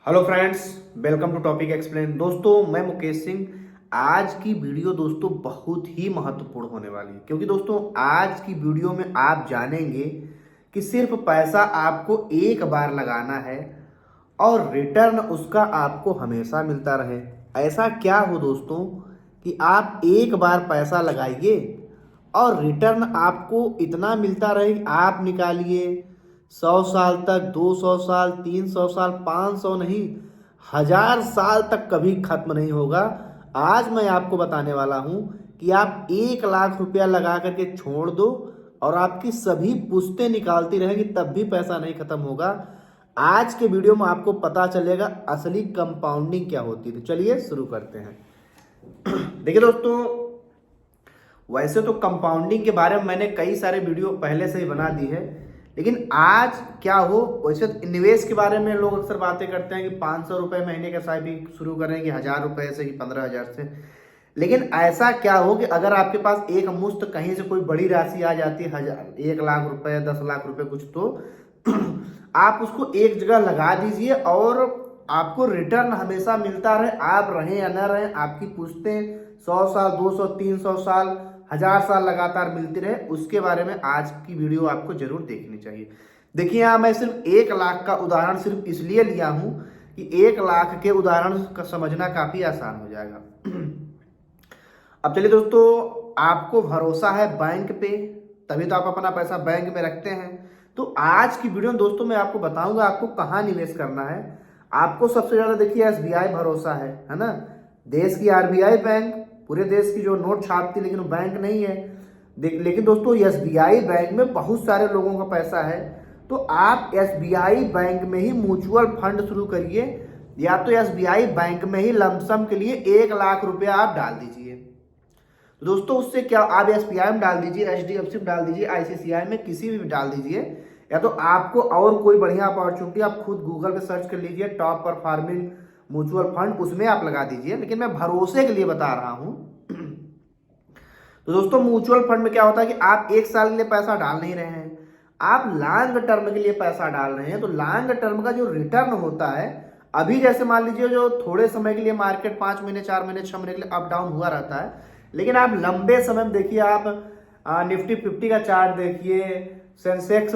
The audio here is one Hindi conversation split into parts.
Hello friends, welcome to Topic Explain. दोस्तों, मैं मुकेश सिंह। आज की वीडियो दोस्तों बहुत ही महत्वपूर्ण होने वाली है, क्योंकि दोस्तों आज की वीडियो में आप जानेंगे कि सिर्फ पैसा आपको एक बार लगाना है और रिटर्न उसका आपको हमेशा मिलता रहे। ऐसा क्या हो दोस्तों कि आप एक बार पैसा लगाइए और रिटर्न आपको इतना मिलता रहे, आप निकालिए 100 साल तक, 200 साल, 300 साल, 500 नहीं, 1000 साल तक कभी खत्म नहीं होगा। आज मैं आपको बताने वाला हूं कि आप 1 लाख रुपया लगा करके छोड़ दो और आपकी सभी पुश्तें निकालती रहेंगी, तब भी पैसा नहीं खत्म होगा। आज के वीडियो में आपको पता चलेगा असली कंपाउंडिंग क्या होती है। तो चलिए शुरू करते हैं। देखिए दोस्तों, वैसे तो कंपाउंडिंग के बारे में मैंने कई सारे वीडियो पहले से ही बना दी है, लेकिन आज क्या हो, वैसे तो निवेश के बारे में लोग अक्सर बातें करते हैं कि 500 रुपये महीने का एसआईपी शुरू करें कि 1000 रुपये से, कि 15,000 से। लेकिन ऐसा क्या हो कि अगर आपके पास एक मुश्त कहीं से कोई बड़ी राशि आ जाती है, 1 लाख रुपए, 10 लाख रुपए कुछ, तो आप उसको एक जगह लगा दीजिए और आपको रिटर्न हमेशा मिलता रहे। आप रहें या न रहें, आपकी पुश्तें 100 साल, 200, 300 साल, 1000 साल लगातार मिलती रहे। उसके बारे में आज की वीडियो आपको जरूर देखनी चाहिए। देखिए, यहाँ मैं सिर्फ 1 लाख का उदाहरण सिर्फ इसलिए लिया हूं कि 1 लाख के उदाहरण का समझना काफी आसान हो जाएगा। अब चलिए दोस्तों, आपको भरोसा है बैंक पे, तभी तो आप अपना पैसा बैंक में रखते हैं। तो आज की वीडियो में दोस्तों मैं आपको बताऊंगा आपको कहाँ निवेश करना है। आपको सबसे ज्यादा देखिए एसबीआई भरोसा है ना। देश की आरबीआई बैंक पूरे देश की जो नोट छापती, लेकिन वो बैंक नहीं है। लेकिन दोस्तों एसबीआई बैंक में बहुत सारे लोगों का पैसा है। तो आप एसबीआई बैंक में ही म्यूचुअल फंड शुरू करिए, या तो एसबीआई बैंक में ही लमसम के लिए 1 लाख रुपया आप डाल दीजिए। तो दोस्तों उससे क्या, आप एसबीआई में डाल दीजिए, एचडीएफसी में डाल दीजिए, आईसीआईसीआई में किसी भी डाल दीजिए, या तो आपको और कोई बढ़िया अपॉर्चुनिटी आप खुद गूगल पे सर्च कर लीजिए, टॉप परफॉर्मिंग म्यूचुअल फंड, उसमें आप लगा दीजिए। लेकिन मैं भरोसे के लिए बता रहा हूं। तो दोस्तों म्यूचुअल फंड में क्या होता है कि आप 1 साल के लिए पैसा डाल नहीं रहे हैं, आप लॉन्ग टर्म के लिए पैसा डाल रहे हैं। तो लॉन्ग टर्म का जो रिटर्न होता है, अभी जैसे मान लीजिए जो थोड़े समय के लिए मार्केट 5 महीने, 4 महीने, 6 महीने के लिए अप डाउन हुआ रहता है, लेकिन आप लंबे समय में देखिए, आप निफ्टी 50 का चार्ट देखिए, सेंसेक्स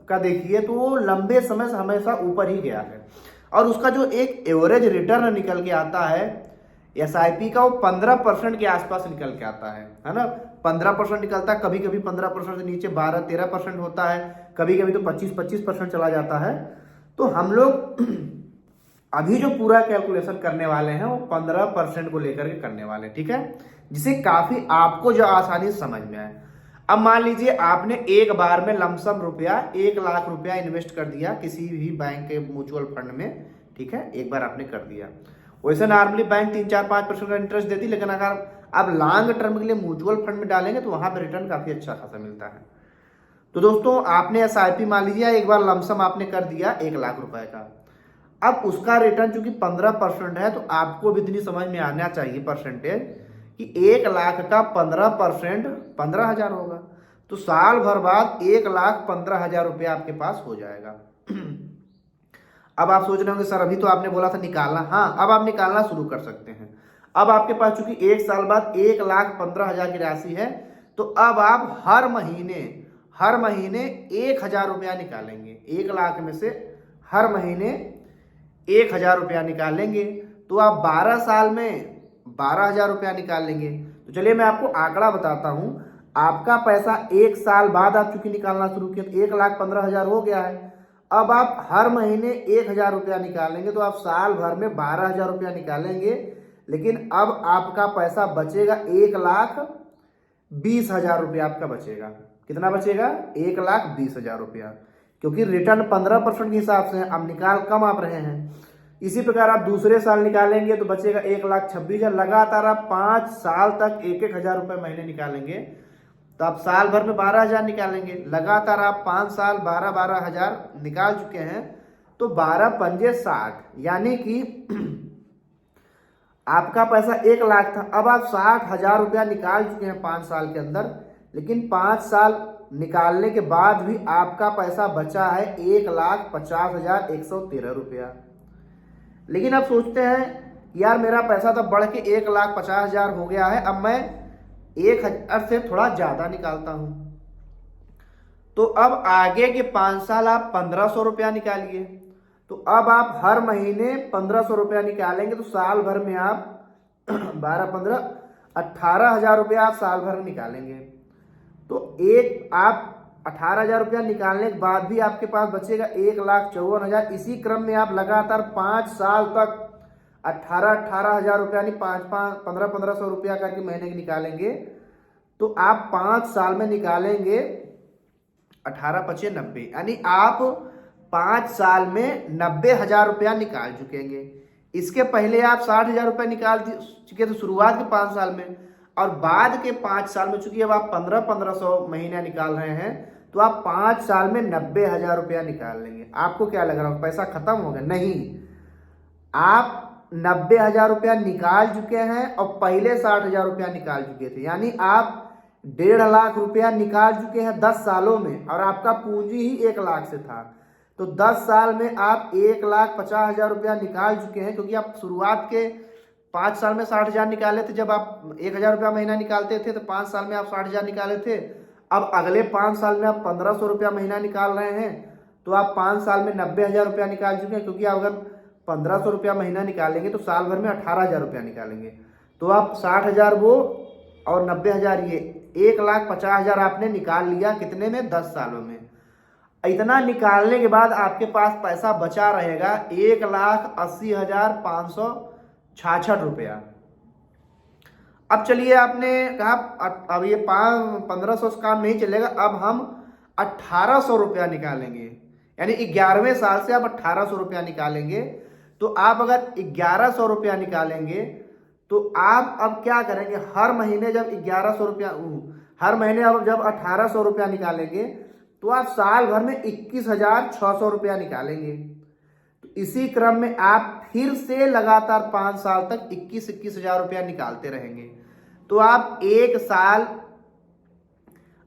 का देखिए, तो वो लंबे समय से हमेशा ऊपर ही गया है। और उसका जो एक एवरेज रिटर्न निकल के आता है एसआईपी का, वो 15% के आसपास निकल के आता है ना। 15% निकलता है, कभी कभी 15% से नीचे 12-13% होता है, कभी कभी तो 25-25% चला जाता है। तो हम लोग अभी जो पूरा कैलकुलेशन करने वाले हैं वो 15% को लेकर के करने वाले हैं, ठीक है, जिसे काफी आपको जो आसानी से समझ में आए। अब मान लीजिए आपने एक बार में लमसम रुपया 1 लाख रुपया इन्वेस्ट कर दिया किसी भी बैंक के म्यूचुअल फंड में, ठीक है, एक बार आपने कर दिया। वैसे नॉर्मली बैंक 3-4-5% का इंटरेस्ट देती, लेकिन अगर आप लॉन्ग टर्म के लिए म्यूचुअल फंड में डालेंगे तो वहां पर रिटर्न काफी अच्छा खासा मिलता है। तो दोस्तों आपने एसआईपी मान लीजिए एक बार लमसम आपने कर दिया 1 लाख रुपए का। अब उसका रिटर्न चूंकि 15% है, तो आपको भी इतनी समझ में आना चाहिए परसेंटेज कि 1 लाख का 15% 15,000 होगा। तो साल भर बाद 1,15,000 रुपया आपके पास हो जाएगा। अब आप सोच रहे होंगे सर अभी तो आपने बोला था निकालना। हाँ, अब आप निकालना शुरू कर सकते हैं। अब आपके पास चूंकि 1 साल बाद 1,15,000 की राशि है, तो अब आप हर महीने 1,000 रुपया निकालेंगे। 1 लाख में से हर महीने 1,000 रुपया निकालेंगे, तो आप 12 साल में 12,000 रुपया निकाल लेंगे। तो चलिए मैं आपको आंकड़ा बताता हूं। आपका पैसा 1 साल बाद आप चूंकि निकालना शुरू किया, तो 1,15,000 हो गया है। अब आप हर महीने 1,000 रुपया निकालेंगे, तो आप साल भर में 12,000 रुपया निकालेंगे। लेकिन अब आपका पैसा बचेगा 1,20,000 रुपया आपका बचेगा। कितना बचेगा? 1,20,000 रुपया, क्योंकि रिटर्न 15% के हिसाब से है, अब निकाल कम आप रहे हैं। इसी प्रकार आप दूसरे साल निकालेंगे तो बचेगा 1,26,000। लगातार आप 5 साल तक 1,000 रुपये महीने निकालेंगे, तो आप साल भर में 12,000 निकालेंगे। लगातार आप 5 साल 12,000 निकाल चुके हैं, तो 12 पंजे 60, यानी कि आपका पैसा 1 लाख था, अब आप 60,000 रुपया निकाल चुके हैं 5 साल के अंदर। लेकिन 5 साल निकालने के बाद भी आपका पैसा बचा है 1,50,113 रुपया। लेकिन अब सोचते हैं यार मेरा पैसा तो बढ़ के 1,50,000 हो गया है, अब मैं 1,000 से थोड़ा ज़्यादा निकालता हूँ। तो अब आगे के 5 साल आप 1,500 रुपया निकालिए। तो अब आप हर महीने 1,500 रुपया निकालेंगे तो साल भर में आप 12, 15, 18,000 रुपया आप साल भर में निकालेंगे। तो एक आप 18,000 रुपया निकालने के बाद भी आपके पास बचेगा 1,54,000। इसी क्रम में आप लगातार 5 साल तक 18,000 रुपया यानी 1500 रुपया करके महीने के निकालेंगे। तो आप 5 साल में निकालेंगे 18 25 90, यानी आप 5 साल में 90,000 रुपया निकाल चुकेंगे। इसके पहले आप 60,000 रुपया निकाल चुके थे शुरुआत के 5 साल में, और बाद के 5 साल में चूंकि अब आप 1500 महीना निकाल रहे हैं तो आप 5 साल में 90,000 रुपया निकाल लेंगे। आपको क्या लग रहा है पैसा खत्म हो गया? नहीं, आप 90,000 रुपया निकाल चुके हैं और पहले 60,000 रुपया निकाल चुके थे, यानी आप 1.5 लाख रुपया निकाल चुके हैं 10 सालों में, और आपका पूंजी ही 1 लाख से था। तो 10 साल में आप 1,50,000 रुपया निकाल चुके हैं, क्योंकि आप शुरुआत के 5 साल में 60,000 निकाले थे। जब आप 1,000 रुपया महीना निकालते थे तो 5 साल में आप 60,000 निकाले थे। अब अगले 5 साल में आप 1,500 रुपया महीना निकाल रहे हैं, तो आप 5 साल में 90,000 रुपया निकाल चुके हैं, क्योंकि अगर 1,500 रुपया महीना निकालेंगे तो साल भर में 18,000 रुपया निकालेंगे। तो आप 60,000 वो और 90,000 ये, 1,50,000 आपने निकाल लिया कितने में? 10 सालों में। इतना निकालने के बाद आपके पास पैसा बचा रहेगा 1,80,566 रुपया। अब चलिए, आपने कहा अब ये 1500 से काम नहीं चलेगा, अब हम 1,800 रुपया निकालेंगे, यानी 11वें साल से आप 1,800 रुपया निकालेंगे। तो आप अगर 1,100 रुपया निकालेंगे तो आप अब क्या करेंगे? हर महीने जब 1,100 रुपया, हर महीने अब जब 1,800 रुपया निकालेंगे तो आप साल भर में 21,600 रुपया निकालेंगे। तो इसी क्रम में आप फिर से लगातार 5 साल तक 21,000 रुपया निकालते रहेंगे। तो आप एक साल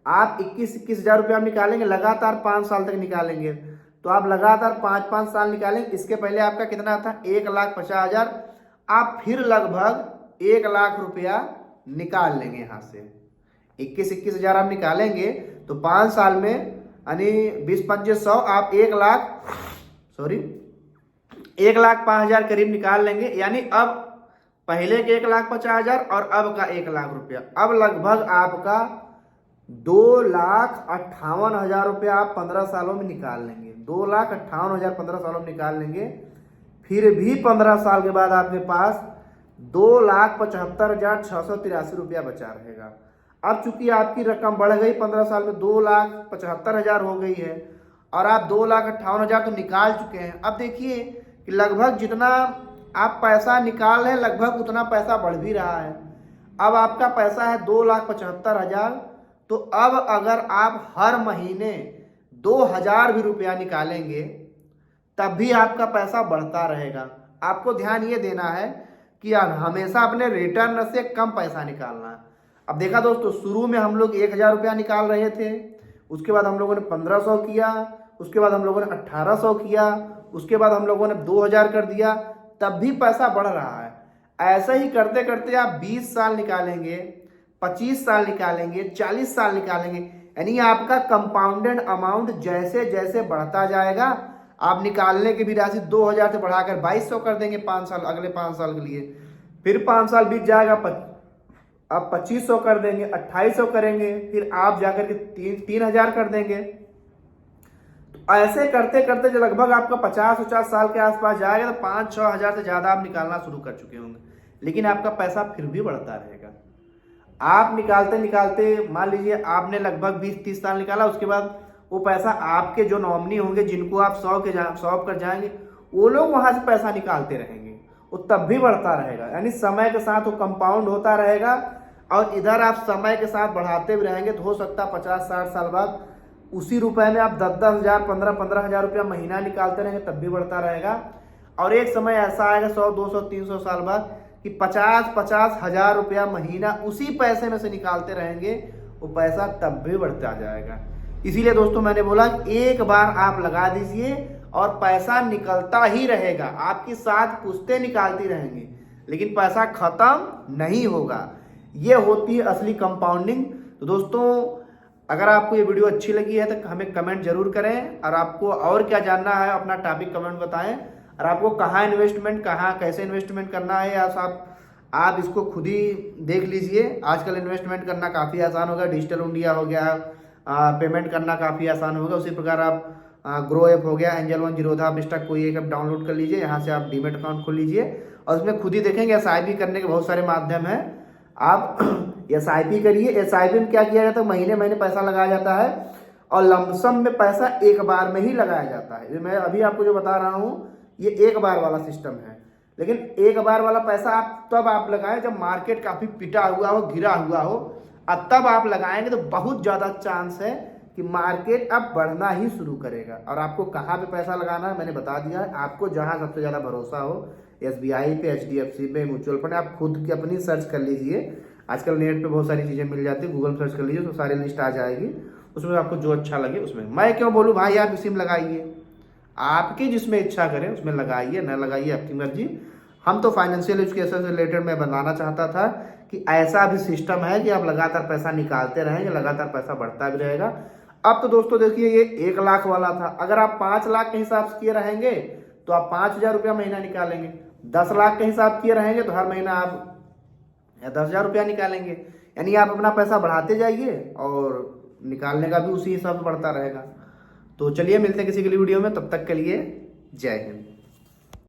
आप 21,000 रुपया निकालेंगे, लगातार 5 साल तक निकालेंगे। तो आप लगातार 5-5 साल निकालेंगे। इसके पहले आपका कितना था? 1,50,000। आप फिर लगभग 1 लाख रुपया निकाल लेंगे यहाँ से। 21,000 आप निकालेंगे तो 5 साल में यानी 20-25 आप 1,05,000 करीब निकाल लेंगे। यानी अब पहले के 1,50,000 और अब का 1 लाख रुपया, अब लगभग आपका 2,58,000 रुपया आप 15 सालों में निकाल लेंगे। 2,58,000 15 सालों में निकाल लेंगे। फिर भी 15 साल के बाद आपके पास 2,75,683 रुपया बचा रहेगा। अब चूंकि आपकी रकम बढ़ गई 15 साल में, 2,75,000 हो गई है, और आप 2,58,000 तो निकाल चुके हैं। अब देखिए कि लगभग जितना आप पैसा निकाल रहे हैं लगभग उतना पैसा बढ़ भी रहा है। अब आपका पैसा है 2,75,000। तो अब अगर आप हर महीने 2,000 भी रुपया निकालेंगे तब भी आपका पैसा बढ़ता रहेगा। आपको ध्यान ये देना है कि आप हमेशा अपने रिटर्न से कम पैसा निकालना है। अब देखा दोस्तों, शुरू में हम लोग 1,000 रुपया निकाल रहे थे, उसके बाद हम लोगों ने 1,500 किया, उसके बाद हम लोगों ने 1,800 किया, उसके बाद हम लोगों ने 2,000 कर दिया, तब भी पैसा बढ़ रहा है। ऐसा ही करते करते आप 20 साल निकालेंगे, 25 साल निकालेंगे, 40 साल निकालेंगे, यानी आपका कंपाउंडेड अमाउंट जैसे जैसे बढ़ता जाएगा। आप निकालने की भी राशि 2,000 से बढ़ाकर 2,200 कर देंगे 5 साल, अगले 5 साल के लिए। फिर 5 साल बीत जाएगा, आप 2,500 कर देंगे, 2,800 करेंगे, फिर आप जाकर के 3,000 कर देंगे। तो ऐसे करते करते जो लगभग आपका 50-50 साल के आसपास जाएगा तो 5-6 हज़ार से ज़्यादा आप निकालना शुरू कर चुके होंगे, लेकिन आपका पैसा फिर भी बढ़ता रहेगा। आप निकालते निकालते मान लीजिए आपने लगभग 20-30 साल निकाला, उसके बाद वो पैसा आपके जो नॉमिनी होंगे जिनको आप 100 कर जाएंगे, वो लोग वहां से पैसा निकालते रहेंगे, वो तब भी बढ़ता रहेगा। यानी समय के साथ वो कंपाउंड होता रहेगा, और इधर आप समय के साथ बढ़ाते भी रहेंगे तो हो सकता है 50-60 साल बाद उसी रुपए में आप 10-10 हज़ार 15-15 हज़ार रुपया महीना निकालते रहेंगे, तब भी बढ़ता रहेगा। और एक समय ऐसा आएगा 100-200-300 साल बाद कि 50-50 हज़ार रुपया महीना उसी पैसे में से निकालते रहेंगे, वो पैसा तब भी बढ़ता जाएगा। इसीलिए दोस्तों मैंने बोला एक बार आप लगा दीजिए और पैसा निकलता ही रहेगा, आपकी साथ पुश्तें निकालती रहेंगी, लेकिन पैसा खत्म नहीं होगा। ये होती है असली कंपाउंडिंग। तो दोस्तों, अगर आपको ये वीडियो अच्छी लगी है तो हमें कमेंट जरूर करें, और आपको और क्या जानना है अपना टॉपिक कमेंट बताएं, और आपको कहाँ इन्वेस्टमेंट, कहाँ कैसे इन्वेस्टमेंट करना है, या आप इसको खुद ही देख लीजिए। आजकल इन्वेस्टमेंट करना काफ़ी आसान हो गया, डिजिटल इंडिया हो गया, पेमेंट करना काफ़ी आसान हो गया। उसी प्रकार आप ग्रो ऐप हो गया, एंजल वन, जीरोधा, आप स्टॉक कोई एक ऐप डाउनलोड कर लीजिए, यहाँ से आप डीमेट अकाउंट खोल लीजिए और उसमें खुद ही देखेंगे SIP करने के बहुत सारे माध्यम हैं। आप SIP करिए। SIP में क्या किया जाता है, महीने महीने पैसा लगाया जाता है और लमसम में पैसा एक बार में ही लगाया जाता है। मैं अभी आपको जो बता रहा हूँ ये एक बार वाला सिस्टम है, लेकिन एक बार वाला पैसा आप तब आप लगाएं जब मार्केट काफ़ी पिटा हुआ हो, गिरा हुआ हो, अब तब आप लगाएंगे तो बहुत ज़्यादा चांस है कि मार्केट अब बढ़ना ही शुरू करेगा। और आपको कहाँ पे पैसा लगाना है मैंने बता दिया है, आपको जहाँ सबसे ज़्यादा भरोसा हो, SBI पे, HDFC पे, म्यूचुअल फंड, आप खुद की अपनी सर्च कर लीजिए। आजकल नेट पे बहुत सारी चीज़ें मिल जाती है, गूगल सर्च कर लीजिए तो सारी लिस्ट आ जाएगी, उसमें आपको जो अच्छा लगे उसमें। मैं क्यों बोलूँ भाई, आप इसी में लगाइए, आपकी जिसमें इच्छा करें उसमें लगाइए, न लगाइए आपकी मर्जी। हम तो फाइनेंशियल एजुकेशन से रिलेटेड मैं बताना चाहता था कि ऐसा भी सिस्टम है कि आप लगातार पैसा निकालते रहेंगे, लगातार पैसा बढ़ता भी रहेगा। अब तो दोस्तों देखिए, ये 1 लाख वाला था, अगर आप 5 लाख के हिसाब से किए रहेंगे तो आप 5,000 रुपया महीना निकालेंगे। 10 लाख के हिसाब किए रहेंगे तो हर महीना आप 10,000 रुपया निकालेंगे। यानी आप अपना पैसा बढ़ाते जाइए और निकालने का भी उसी हिसाब से बढ़ता रहेगा। तो चलिए मिलते हैं किसी अगली वीडियो में, तब तक के लिए जय हिंद।